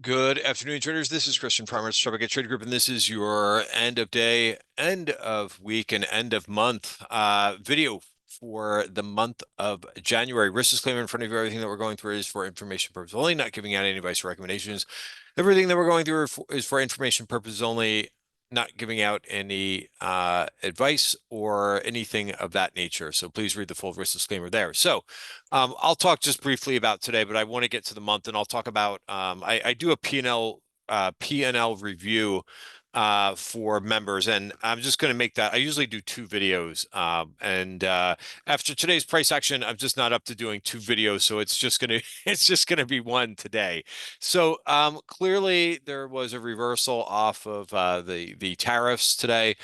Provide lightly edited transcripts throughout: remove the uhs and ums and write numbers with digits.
Good afternoon, traders. This is Christian Farmer, StockMarket Trade Group, and this is your end of day, end of week, and end of month video for the month of January. Risk disclaimer in front of you. Everything that we're going through is for information purposes only, not giving out any advice or recommendations. Everything that we're going through is for information purposes only, not giving out any advice or anything of that nature. So please read the full risk disclaimer there. So I'll talk just briefly about today, but I want to get to the month, and I'll talk about I do a P&L review for members, and I'm just going to make that. I usually do two videos, and after today's price action, I'm just not up to doing two videos, so it's just gonna it's just gonna be one today. So clearly there was a reversal off of the tariffs today.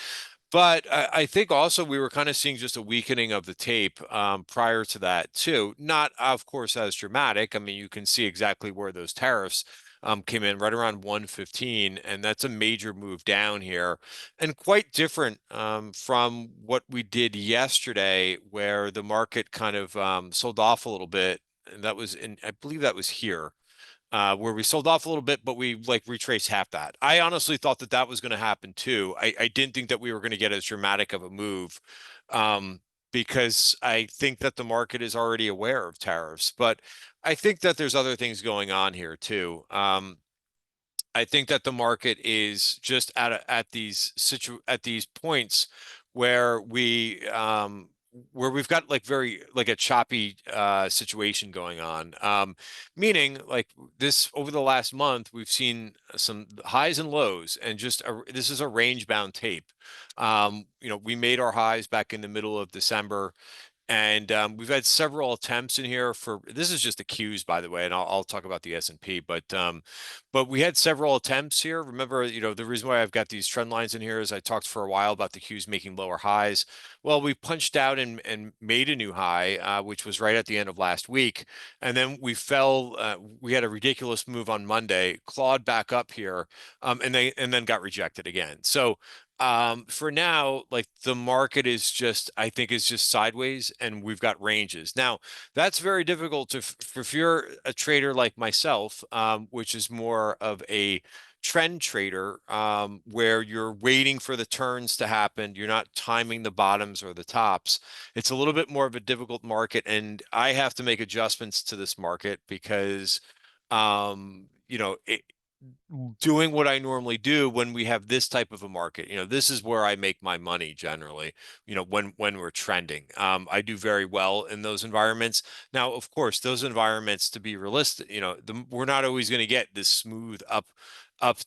But I think also we were kind of seeing just a weakening of the tape prior to that too. Not, of course, as dramatic. I mean, you can see exactly where those tariffs came in right around 115, and that's a major move down here, and quite different from what we did yesterday, where the market kind of sold off a little bit, and that was in, I believe that was here where we sold off a little bit, but we like retraced half that. I honestly thought that that was going to happen too. I didn't think that we were going to get as dramatic of a move because I think that the market is already aware of tariffs, but I think that there's other things going on here too. I think that the market is just at these points where we've got like very like a choppy situation going on. Meaning like this over the last month we've seen some highs and lows, and this is a range bound tape. We made our highs back in the middle of December. And we've had several attempts in here for this is just the Qs, by the way, and I'll talk about the S&P, but we had several attempts here. Remember, the reason why I've got these trend lines in here is I talked for a while about the Qs making lower highs. Well, we punched out and made a new high, which was right at the end of last week, and then we fell. We had a ridiculous move on Monday, clawed back up here, and then got rejected again. So for now, like the market is just, I think is just sideways, and we've got ranges. Now, that's very difficult if you're a trader like myself, which is more of a trend trader, where you're waiting for the turns to happen. You're not timing the bottoms or the tops. It's a little bit more of a difficult market, and I have to make adjustments to this market because, doing what I normally do when we have this type of a market. This is where I make my money generally, when we're trending. I do very well in those environments. Now, of course, those environments, to be realistic, we're not always going to get this smooth up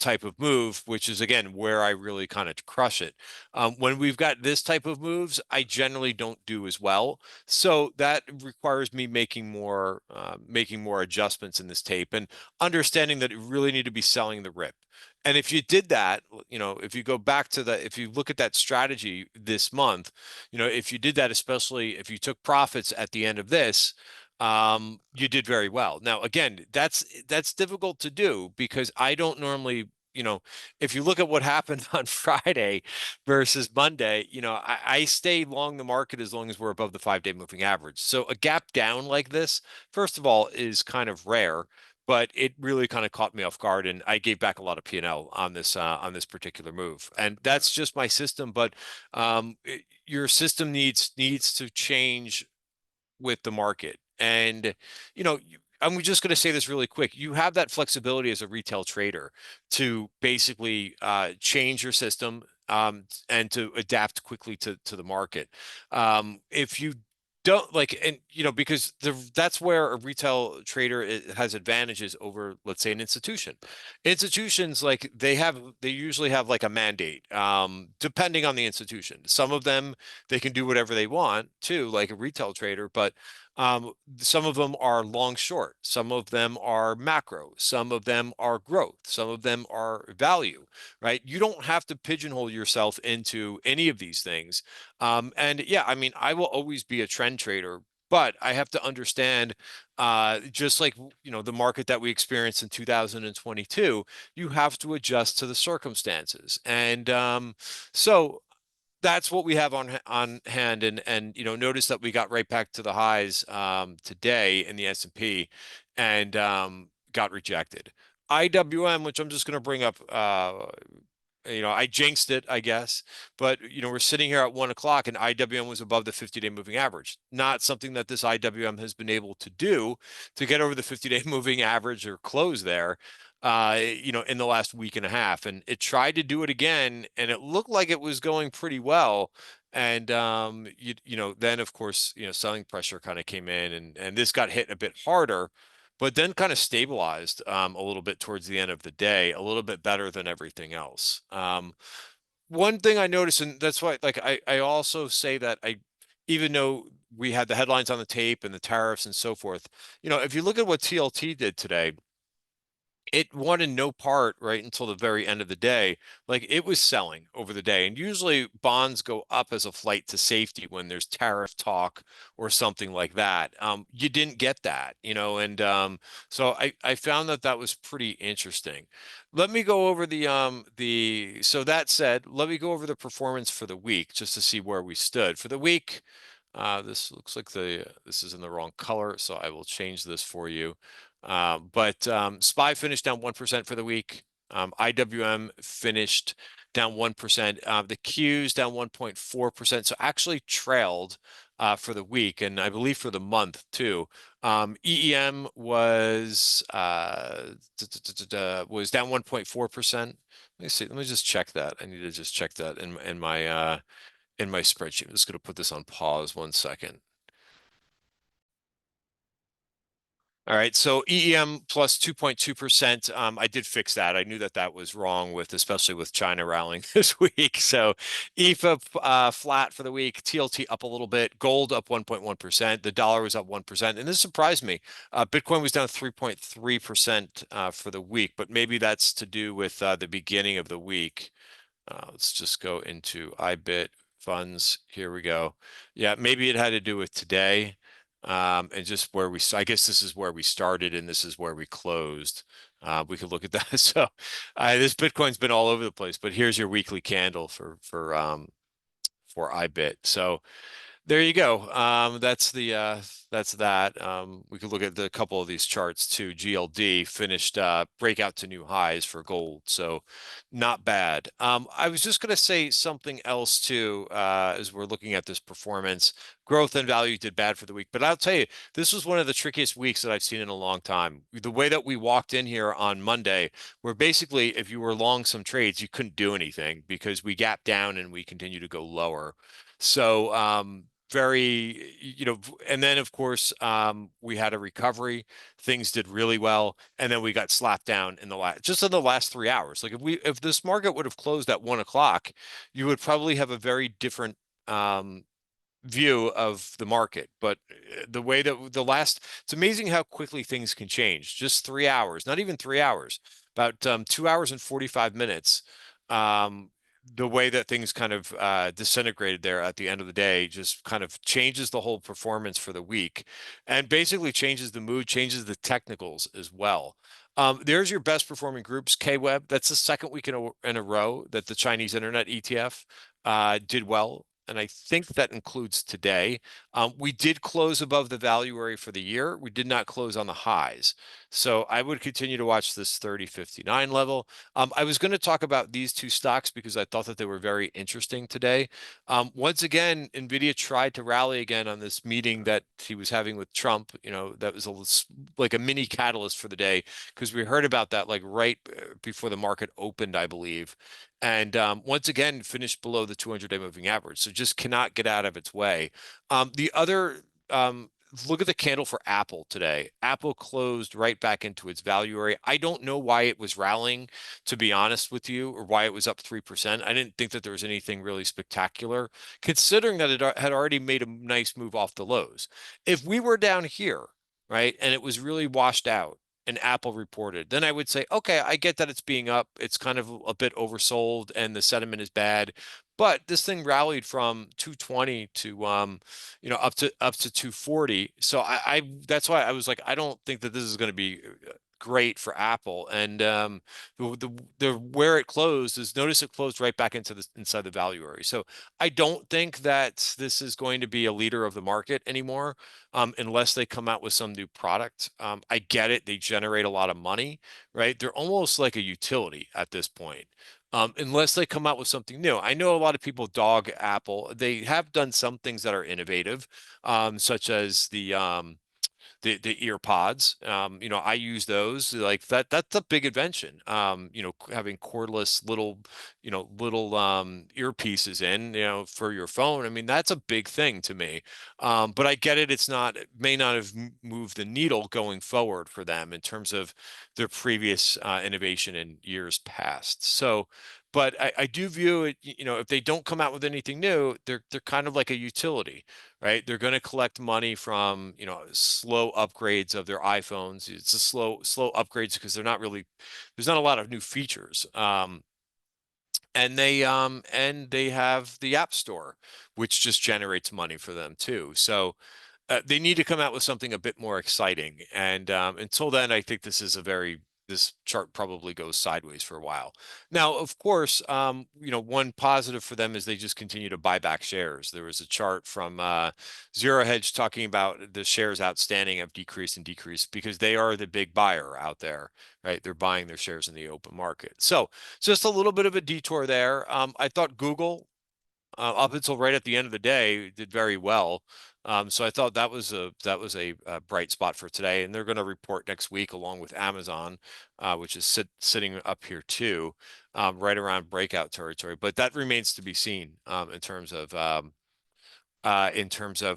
type of move, which is again where I really kind of crush it. When we've got this type of moves, I generally don't do as well. So that requires me making more adjustments in this tape, and understanding that you really need to be selling the rip. And if you did that, if you go back to if you look at that strategy this month, if you did that, especially if you took profits at the end of this, you did very well. Now, again, that's difficult to do because I don't normally, if you look at what happened on Friday versus Monday, I stay long the market as long as we're above the 5-day moving average. So a gap down like this, first of all, is kind of rare, but it really kind of caught me off guard, and I gave back a lot of P&L on this particular move. And that's just my system, but your system needs to change with the market. And, I'm just going to say this really quick. You have that flexibility as a retail trader to basically change your system and to adapt quickly to the market. If you don't like, and because that's where a retail trader has advantages over, let's say, an institution. Institutions, like they usually have like a mandate, depending on the institution. Some of them, they can do whatever they want too, like a retail trader, but some of them are long short, some of them are macro, some of them are growth, some of them are value, right? You don't have to pigeonhole yourself into any of these things. And yeah, I mean, I will always be a trend trader, but I have to understand, just like, the market that we experienced in 2022, you have to adjust to the circumstances. And so that's what we have on hand. And notice that we got right back to the highs today in the S&P, and got rejected. IWM, which I'm just going to bring up, I jinxed it, I guess. But, we're sitting here at 1 o'clock and IWM was above the 50-day moving average. Not something that this IWM has been able to do to get over the 50-day moving average or close there, in the last week and a half. And it tried to do it again, and it looked like it was going pretty well. And then of course, selling pressure kind of came in, and this got hit a bit harder, but then kind of stabilized a little bit towards the end of the day, a little bit better than everything else. One thing I noticed, and that's why, like, I also say that even though we had the headlines on the tape and the tariffs and so forth, if you look at what TLT did today, it won in no part right until the very end of the day. Like, it was selling over the day. And usually bonds go up as a flight to safety when there's tariff talk or something like that. You didn't get that, and so I found that was pretty interesting. Let me go over so that said, let me go over the performance for the week just to see where we stood. For the week, this looks like this is in the wrong color, so I will change this for you. But SPY finished down 1% for the week. IWM finished down 1%. The Qs down 1.4%. So actually trailed for the week, and I believe for the month too. EEM was down 1.4%. Let me see. Let me just check that. I need to just check that in my spreadsheet. I'm just going to put this on pause 1 second. All right, so EEM plus 2.2%. I did fix that. I knew that was wrong especially with China rallying this week. So EFA flat for the week, TLT up a little bit, gold up 1.1%, the dollar was up 1%, and this surprised me. Bitcoin was down 3.3% for the week, but maybe that's to do with the beginning of the week. Let's just go into IBIT funds. Here we go. Yeah, maybe it had to do with today. And just I guess this is where we started and this is where we closed. We could look at that. So this Bitcoin's been all over the place, but here's your weekly candle for IBIT. So there you go. That's that. We could look at the couple of these charts too. GLD finished breakout to new highs for gold, so not bad. I was just going to say something else too, as we're looking at this performance. Growth and value did bad for the week, but I'll tell you, this was one of the trickiest weeks that I've seen in a long time. The way that we walked in here on Monday, where basically if you were long some trades, you couldn't do anything because we gapped down and we continue to go lower. So very, and then of course, we had a recovery. Things did really well, and then we got slapped down in the last 3 hours. Like if this market would have closed at 1 o'clock, you would probably have a very different view of the market. But the way that it's amazing how quickly things can change. Just 3 hours, not even 3 hours, about 2 hours and 45 minutes. The way that things kind of disintegrated there at the end of the day just kind of changes the whole performance for the week, and basically changes the mood, changes the technicals as well. There's your best performing groups. KWeb, that's the second week in a row that the Chinese internet ETF did well. And I think that includes today. We did close above the value area for the year. We did not close on the highs. So I would continue to watch this 30.59 level. I was going to talk about these two stocks because I thought that they were very interesting today. Once again, NVIDIA tried to rally again on this meeting that he was having with Trump. That was like a mini catalyst for the day because we heard about that like right before the market opened, I believe. And once again, finished below the 200-day moving average. So just cannot get out of its way. The other, look at the candle for Apple today. Apple closed right back into its value area. I don't know why it was rallying, to be honest with you, or why it was up 3%. I didn't think that there was anything really spectacular, considering that it had already made a nice move off the lows. If we were down here, right, and it was really washed out, and Apple reported, then I would say, okay, I get that it's being up. It's kind of a bit oversold and the sentiment is bad, But this thing rallied from 220 to up to 240. So I that's why I was like, I don't think that this is going to be great for Apple. And the where it closed is, notice it closed right back into the inside the value area. So I don't think that this is going to be a leader of the market anymore, unless they come out with some new product. I get it; they generate a lot of money, right? They're almost like a utility at this point. Unless they come out with something new. I know a lot of people dog Apple. They have done some things that are innovative, such as the ear pods. I use those like that. That's a big invention. Having cordless little earpieces in, for your phone. I mean, that's a big thing to me. But I get it. It may not have moved the needle going forward for them in terms of their previous innovation in years past. So, but I do view it, if they don't come out with anything new, they're kind of like a utility, right? They're going to collect money from, slow upgrades of their iPhones. It's a slow upgrades because there's not a lot of new features. And they have the App Store, which just generates money for them too. So they need to come out with something a bit more exciting. And until then, I think this chart probably goes sideways for a while. Now, of course, one positive for them is they just continue to buy back shares. There was a chart from Zero Hedge talking about the shares outstanding have decreased and decreased because they are the big buyer out there, right? They're buying their shares in the open market. So just a little bit of a detour there. I thought Google, up until right at the end of the day, did very well. So I thought that was a bright spot for today, and they're going to report next week along with Amazon, which is sitting up here too, right around breakout territory. But that remains to be seen, in terms of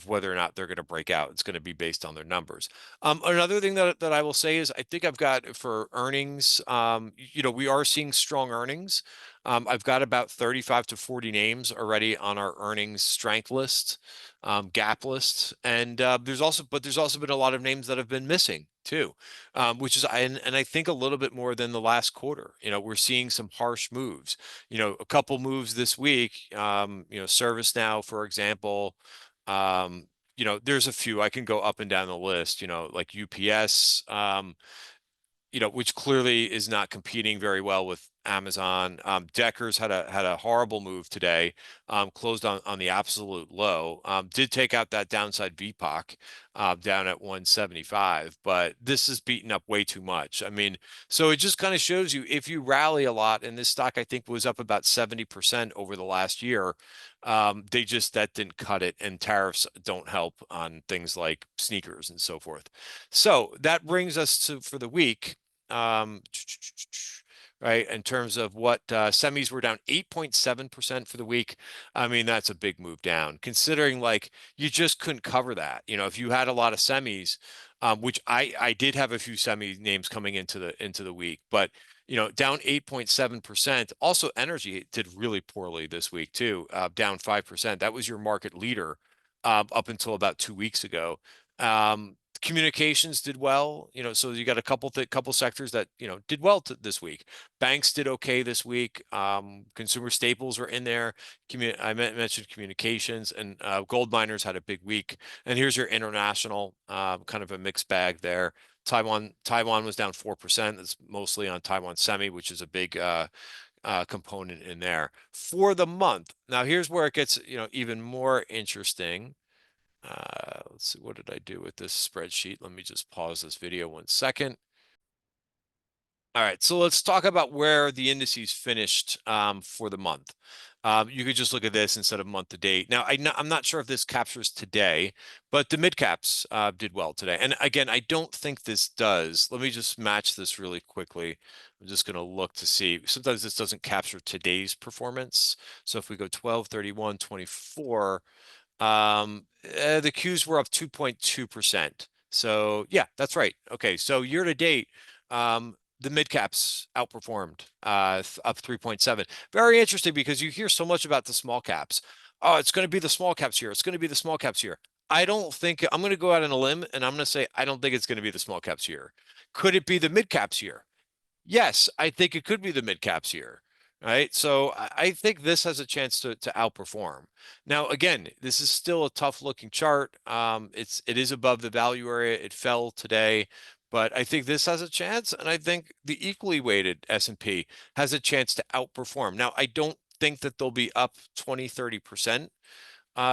whether or not they're going to break out. It's going to be based on their numbers. Another thing that I will say is I think I've got for earnings, we are seeing strong earnings. I've got about 35 to 40 names already on our earnings strength list, gap list. And there's also been a lot of names that have been missing too, which is, and I think a little bit more than the last quarter. We're seeing some harsh moves. A couple moves this week. ServiceNow, for example. There's a few I can go up and down the list. Like UPS. Which clearly is not competing very well with Amazon. Deckers had a horrible move today, closed on the absolute low. Did take out that downside VPOC down at 175, but this is beaten up way too much. I mean, so it just kind of shows you if you rally a lot, and this stock I think was up about 70% over the last year. That didn't cut it, and tariffs don't help on things like sneakers and so forth. So that brings us to for the week. Right, in terms of what semis were down 8.7% for the week. I mean, that's a big move down, considering like you just couldn't cover that. If you had a lot of semis, which I did have a few semi names coming into the week, but down 8.7%. Also, energy did really poorly this week too, down 5%. That was your market leader up until about 2 weeks ago. Communications did well, so you got a couple sectors that did well this week. Banks did okay this week. Consumer staples were in there. I mentioned communications, and gold miners had a big week. And here's your international, kind of a mixed bag there. Taiwan was down 4%. That's mostly on Taiwan Semi, which is a big component in there for the month. Now here's where it gets even more interesting. Let's see, what did I do with this spreadsheet? Let me just pause this video 1 second. All right, so let's talk about where the indices finished for the month. You could just look at this instead of month to date. Now, I'm not sure if this captures today, but the mid caps did well today. And again, I don't think this does. Let me just match this really quickly. I'm just going to look to see. Sometimes this doesn't capture today's performance. So if we go 12/31/24. The Qs were up 2.2%. So yeah, that's right. Okay, so year to date, the mid caps outperformed, up 3.7. Very interesting because you hear so much about the small caps. Oh, it's going to be the small caps here. It's going to be the small caps here. I don't think I'm going to go out on a limb, and I'm going to say I don't think it's going to be the small caps here. Could it be the mid caps here? Yes, I think it could be the mid caps here. right? So I think this has a chance to outperform. Now, again, this is still a tough looking chart. It is above the value area. It fell today, but I think this has a chance, and I think the equally weighted S&P has a chance to outperform. Now, I don't think that they'll be up 20-30%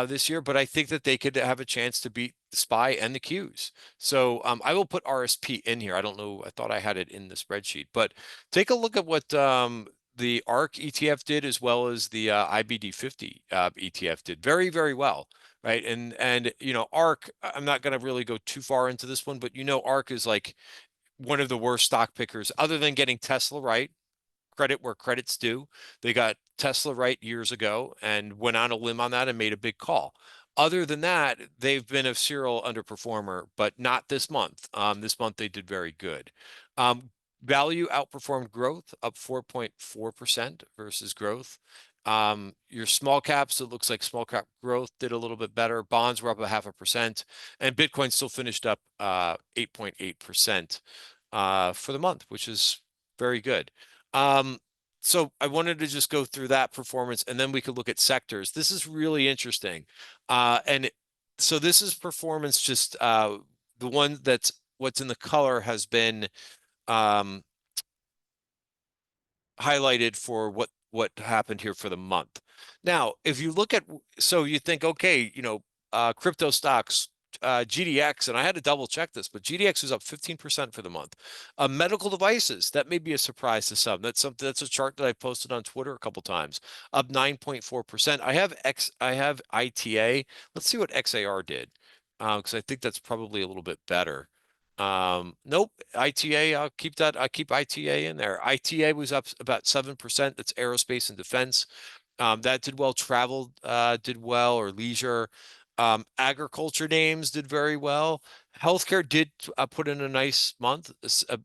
this year, but I think that they could have a chance to beat the SPY and the Qs. So I will put RSP in here. I don't know. I thought I had it in the spreadsheet, but take a look at what the ARK ETF did, as well as the IBD 50 ETF did. Very, very well. Right. And you know, ARK, I'm not going to really go too far into this one, but you know, ARK is like one of the worst stock pickers, other than getting Tesla right. Credit where credit's due. They got Tesla right years ago and went on a limb on that and made a big call. Other than that, they've been a serial underperformer, but not this month. This month they did very good. Um, Value outperformed growth, up 4.4% versus growth. Your small caps, it looks like small cap growth did a little bit better. Bonds were up a 0.5%, and Bitcoin still finished up 8.8% for the month, which is very good. Um, so I wanted to just go through that performance, and then we could look at sectors. This is really interesting. So this is performance, just the one that's what's in the color has been um, highlighted for what happened here for the month. Now, if you look at, so you think, okay, you know, crypto stocks, GDX, and I had to double check this, but GDX was up 15% for the month. Medical devices, that may be a surprise to some. That's something, that's a chart that I posted on Twitter a couple times, up 9.4%. I have ITA. Let's see what XAR did, because I think that's probably a little bit better. Nope, ITA, I'll keep that. I keep ITA in there. ITA was up about 7%. That's aerospace and defense. That did well. Travel did well, or leisure. Agriculture names did very well. Healthcare did put in a nice month,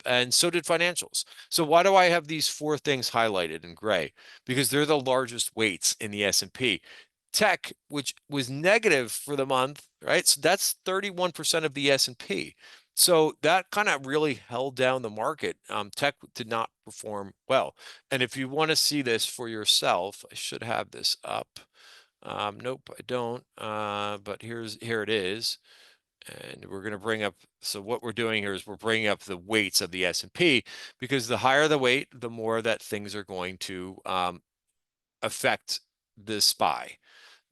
and so did financials. So why do I have these four things highlighted in gray? Because they're the largest weights in the S&P. Tech, which was negative for the month, right? So that's 31% of the S&P. So that kind of really held down the market. Tech did not perform well. And if you want to see this for yourself, I should have this up. Nope, I don't. But here it is. And we're going to bring up, so what we're doing here is we're bringing up the weights of the S&P, because the higher the weight, the more that things are going to affect the SPY,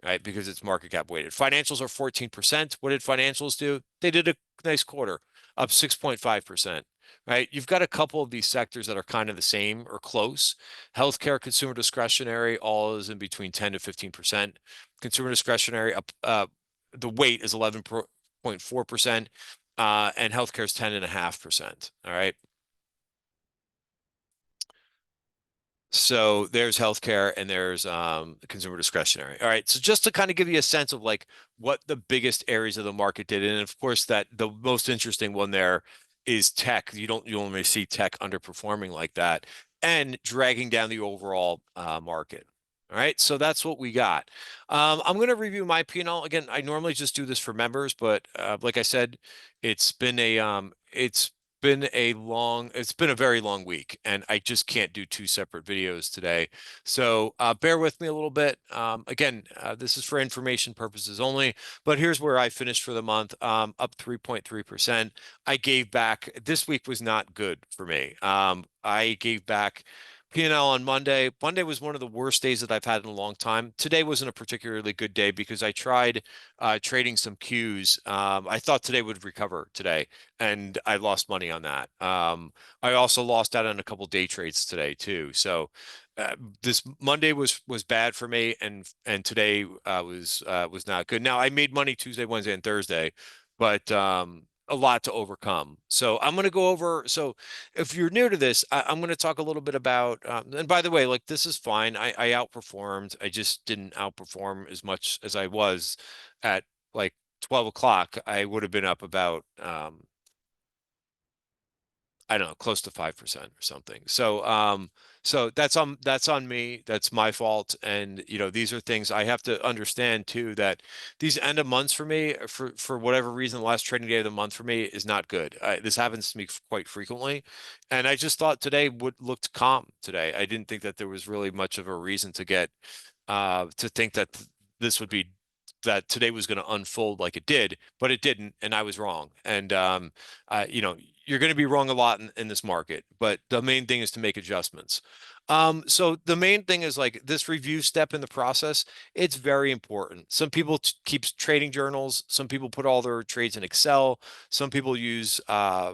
right? Because it's market cap weighted. Financials are 14%. What did financials do? They did a nice quarter, up 6.5%, right? You've got a couple of these sectors that are kind of the same or close. Healthcare, consumer discretionary, all is in between 10 to 15%. Consumer discretionary, up, the weight is 11.4%, and healthcare is 10.5%. All right. So there's healthcare and there's consumer discretionary. All right. So just to kind of give you a sense of like what the biggest areas of the market did. And of course, that the most interesting one there is tech. You only see tech underperforming like that and dragging down the overall market. All right. So that's what we got. I'm going to review my P&L. Again, I normally just do this for members, but like I said, it's been a very long week, and I just can't do two separate videos today. So bear with me a little bit. Again, this is for information purposes only, but here's where I finished for the month, up 3.3%. I gave back, this week was not good for me. I gave back P&L on Monday. Monday was one of the worst days that I've had in a long time. Today wasn't a particularly good day because I tried trading some Qs. I thought today would recover today, and I lost money on that. I also lost out on a couple day trades today too. So this Monday was bad for me, and today was not good. Now I made money Tuesday, Wednesday, and Thursday, but a lot to overcome. So I'm going to go over. So if you're new to this, I'm going to talk a little bit about. And by the way, like this is fine. I outperformed. I just didn't outperform as much as I was at like 12 o'clock. I would have been up about I don't know, close to 5% or something. So that's on me. That's my fault. And these are things I have to understand too, that these end of months for me, for whatever reason, the last trading day of the month for me is not good. This happens to me quite frequently, and I just thought today would looked calm today. I didn't think that there was really much of a reason to think that this would be that today was going to unfold like it did, but it didn't, and I was wrong. And you're going to be wrong a lot in this market, but the main thing is to make adjustments. So the main thing is like this review step in the process. It's very important. Some people keep trading journals. Some people put all their trades in Excel. Some people use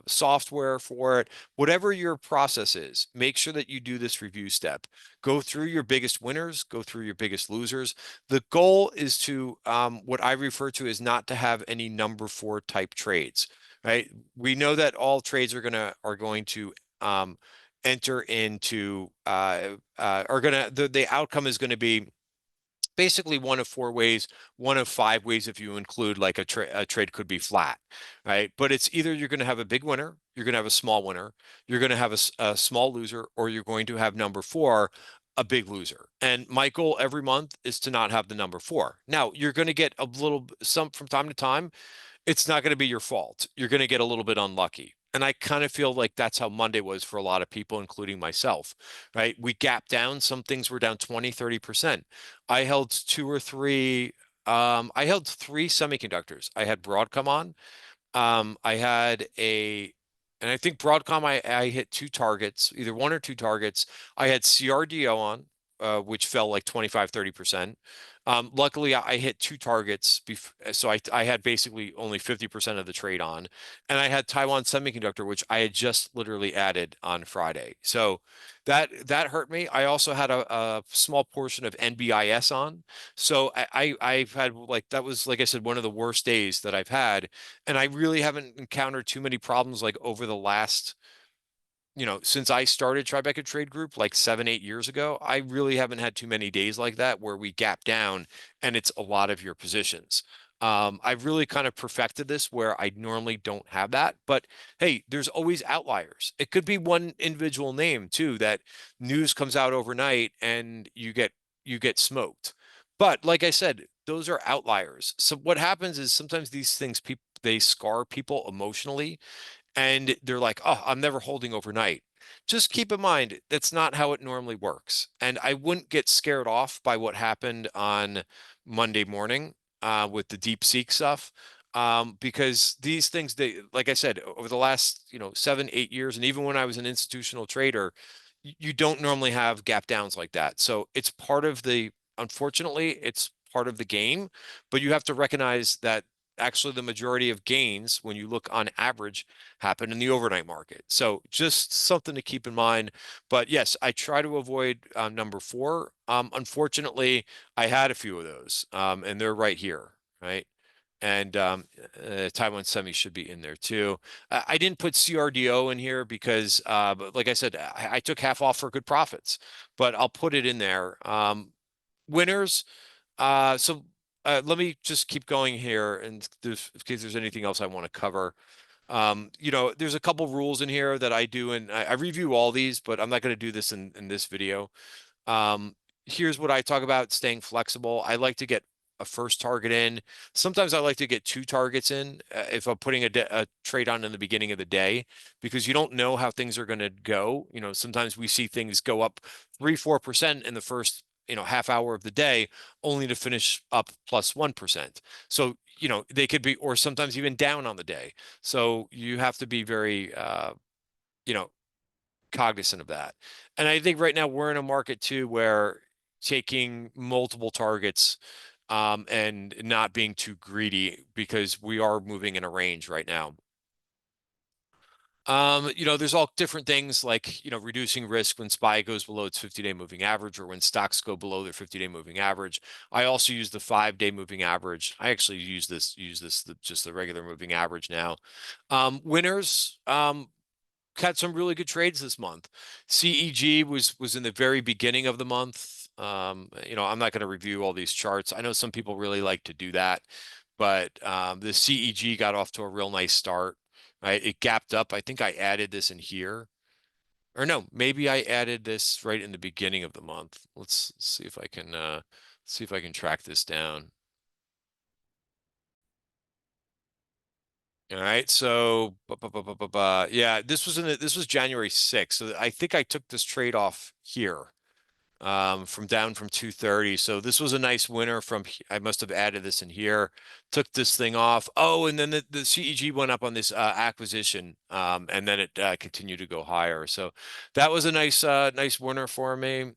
software for it. Whatever your process is, make sure that you do this review step. Go through your biggest winners, go through your biggest losers. The goal is to what I refer to as not to have any number four type trades, right? We know that all trades are going to enter into are gonna the outcome is going to be basically one of four ways, one of five ways if you include like a trade could be flat, right? But it's either you're going to have a big winner, you're going to have a small winner, you're going to have a small loser, or you're going to have number four, a big loser. And my goal every month is to not have the number four. Now, you're going to get a little some from time to time. It's not going to be your fault. You're going to get a little bit unlucky. And I kind of feel like that's how Monday was for a lot of people, including myself, right? We gapped down. Some things were down 20, 30%. I held I held three semiconductors. I had Broadcom on. I had and I think Broadcom, I hit two targets, either one or two targets. I had CRDO on, which fell like 25, 30%. Luckily, I hit two targets, so I had basically only 50% of the trade on. And I had Taiwan Semiconductor, which I had just literally added on Friday. So that hurt me. I also had a small portion of NBIS on. So I've had like, that was, like I said, one of the worst days that I've had. And I really haven't encountered too many problems like over the last, since I started Tribeca Trade Group like 7, 8 years ago. I really haven't had too many days like that where we gap down and it's a lot of your positions. I've really kind of perfected this where I normally don't have that, but hey, there's always outliers. It could be one individual name too, that news comes out overnight and you get smoked. But like I said, those are outliers. So what happens is sometimes these things people they scar people emotionally, and they're like, oh, I'm never holding overnight. Just keep in mind, that's not how it normally works. And I wouldn't get scared off by what happened on Monday morning with the DeepSeek stuff. Because these things, like I said, over the last, 7, 8 years, and even when I was an institutional trader, you don't normally have gap downs like that. So unfortunately, it's part of the game, but you have to recognize that actually the majority of gains, when you look on average, happen in the overnight market. So just something to keep in mind. But yes, I try to avoid number four. Unfortunately, I had a few of those, and they're right here, right? And Taiwan Semi should be in there too. I didn't put CRDO in here because, but like I said, I took half off for good profits, but I'll put it in there. Winners. Let me just keep going here, and in case there's anything else I want to cover. There's a couple rules in here that I do, and I review all these, but I'm not going to do this in this video. Um, Here's what I talk about: staying flexible. I like to get a first target in. Sometimes I like to get two targets in if I'm putting a trade on in the beginning of the day, because you don't know how things are going to go. Sometimes we see things go up 3, 4% in the first half hour of the day, only to finish up plus 1%. So they could be, or sometimes even down on the day. So you have to be very you know cognizant of that. And I think right now we're in a market too where taking multiple targets and not being too greedy, because we are moving in a range right now. There's all different things like, reducing risk when SPY goes below its 50-day moving average, or when stocks go below their 50-day moving average. I also use the 5-day moving average. I actually use just the regular moving average now. Winners, had some really good trades this month. CEG was in the very beginning of the month. I'm not going to review all these charts. I know some people really like to do that, but the CEG got off to a real nice start. right? It gapped up. I think I added this in here. Or no, maybe I added this right in the beginning of the month. Let's see if I can see if I can track this down. All right, so yeah, this was January 6th. So I think I took this trade off here from down from 230. So this was a nice winner from I must have added this in here, took this thing off. Oh, and then the CEG went up on this acquisition, and then it continued to go higher. So that was a nice winner for me.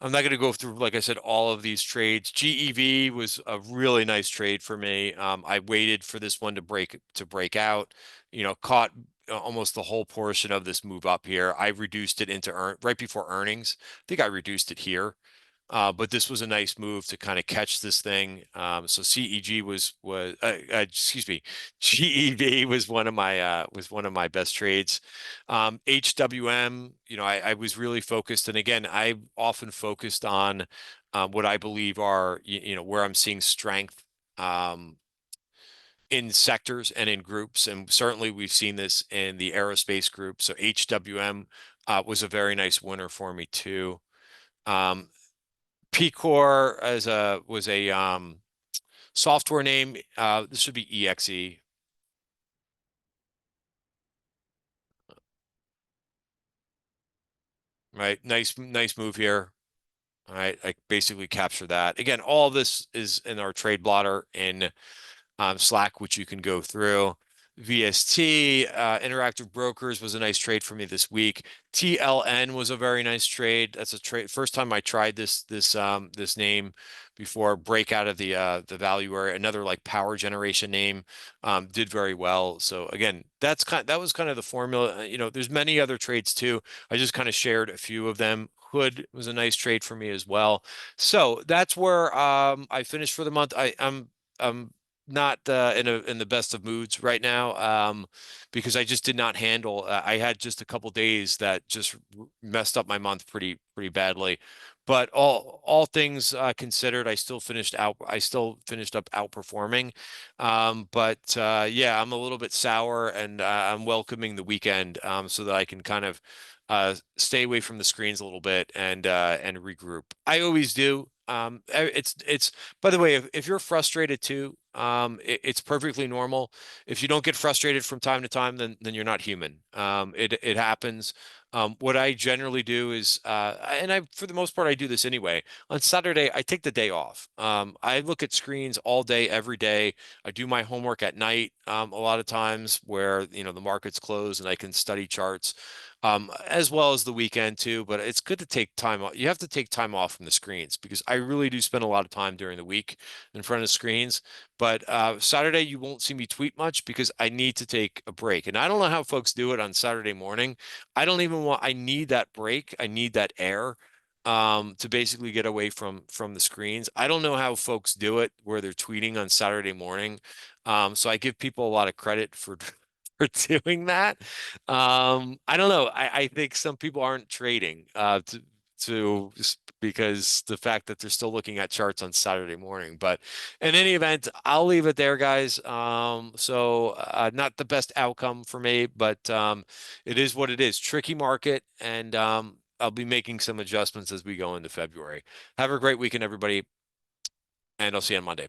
I'm not going to go through, like I said, all of these trades. GEV was a really nice trade for me. I waited for this one to break out, caught almost the whole portion of this move up here. I reduced it into right before earnings. I think I reduced it here. But this was a nice move to kind of catch this thing. So CEG was excuse me, GEV was one of my best trades. HWM, I was really focused, and again, I often focused on what I believe are where I'm seeing strength in sectors and in groups, and certainly we've seen this in the aerospace group. So HWM was a very nice winner for me too. Um, Pcore as a was a software name. This should be EXE, right? Nice move here. All right, I basically capture that. Again, all this is in our trade blotter in Slack, which you can go through. VST, Interactive Brokers was a nice trade for me this week. TLN was a very nice trade. That's a trade. First time I tried this name before break out of the value area. Another like power generation name did very well. So again, that was kind of the formula. There's many other trades too. I just kind of shared a few of them. Hood was a nice trade for me as well. So that's where I finished for the month. I'm not in the best of moods right now because I just did not handle. I had just a couple days that just messed up my month pretty badly. But all things considered, I still finished up outperforming. But yeah, I'm a little bit sour, and I'm welcoming the weekend so that I can kind of stay away from the screens a little bit and regroup. I always do. It's by the way, if you're frustrated too, it's perfectly normal. If you don't get frustrated from time to time, then you're not human. It happens. What I generally do is, and I for the most part I do this anyway. On Saturday, I take the day off. I look at screens all day, every day. I do my homework at night. A lot of times where the market's closed and I can study charts. As well as the weekend too, but it's good to take time off. You have to take time off from the screens because I really do spend a lot of time during the week in front of screens. But Saturday, you won't see me tweet much because I need to take a break. And I don't know how folks do it on Saturday morning. I need that break. I need that air to basically get away from the screens. I don't know how folks do it where they're tweeting on Saturday morning. So I give people a lot of credit for for doing that. I don't know. I think some people aren't trading to just because the fact that they're still looking at charts on Saturday morning. But in any event, I'll leave it there, guys. So not the best outcome for me, but it is what it is. Tricky market, and I'll be making some adjustments as we go into February. Have a great weekend, everybody, and I'll see you on Monday.